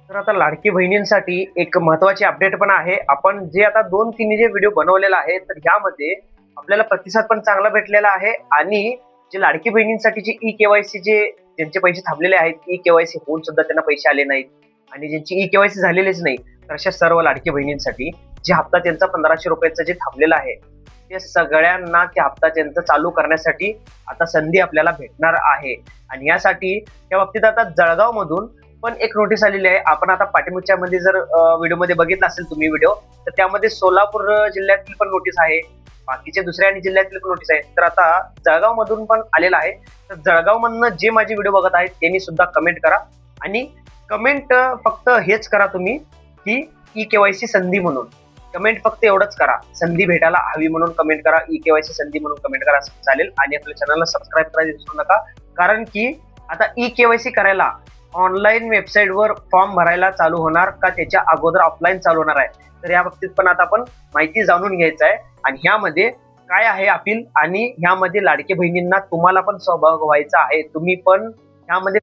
तर आता लाडकी बहिणींसाठी एक महत्त्वाची अपडेट पण आहे. आपण जे आता 2-3 जे व्हिडिओ बनवलेला आहे, तर ह्यामध्ये आपल्याला प्रतिसाद पण चांगला भेटलेला आहे आणि जे लाडकी बहिणींसाठीचे ई-के-वाय-सी ज्यांचे पैसे थांबलेले आहेत, ई-के-वाय-सी होऊन सुद्धा त्यांना पैसे आले नाहीत आणि ज्यांची ई-के-वाय-सी झालेलीच नाही, तर अशा सर्व लाडकी बहिणींसाठी जे हप्ता त्यांचा ₹1500 जे थांबलेला आहे, ते सगळ्यांना ते हप्ता त्यांचा चालू करण्यासाठी आता संधी आपल्याला भेटणार आहे. आणि यासाठी त्या बाबतीत आता जळगावमधून पण एक नोटीस आलेली आहे. आपण आता पाठीमागच्या मध्ये जर व्हिडिओमध्ये बघितला असेल तुम्ही व्हिडिओ, तर त्यामध्ये सोलापूर जिल्ह्यातील पण नोटीस आहे. बाकीच्या दुसऱ्या आणि जिल्ह्यातील पण नोटीस आहे. तर आता जळगाव मधून पण आलेला आहे. तर जळगाव मधनं जे माझे व्हिडिओ बघत आहेत त्यांनी सुद्धा कमेंट करा आणि कमेंट फक्त हेच करा तुम्ही की ई-के-वाय-सी संधी म्हणून. कमेंट फक्त एवढंच करा, संधी भेटायला हवी म्हणून कमेंट करा, ई-के-वाय-सी संधी म्हणून कमेंट करा, चालेल. आणि आपल्या चॅनलला सबस्क्राईब करायला विसरू नका, कारण की आता ई-के-वाय-सी करायला ऑनलाईन वेबसाईटवर फॉर्म भरायला चालू होणार का त्याच्या अगोदर ऑफलाईन चालू होणार आहे. तर या बाबतीत पण आता आपण माहिती जाणून घ्यायचं आहे आणि ह्यामध्ये काय आहे अपील आणि ह्यामध्ये लाडकी बहिणींना तुम्हाला पण सहभाग व्हायचा आहे. तुम्ही पण ह्यामध्ये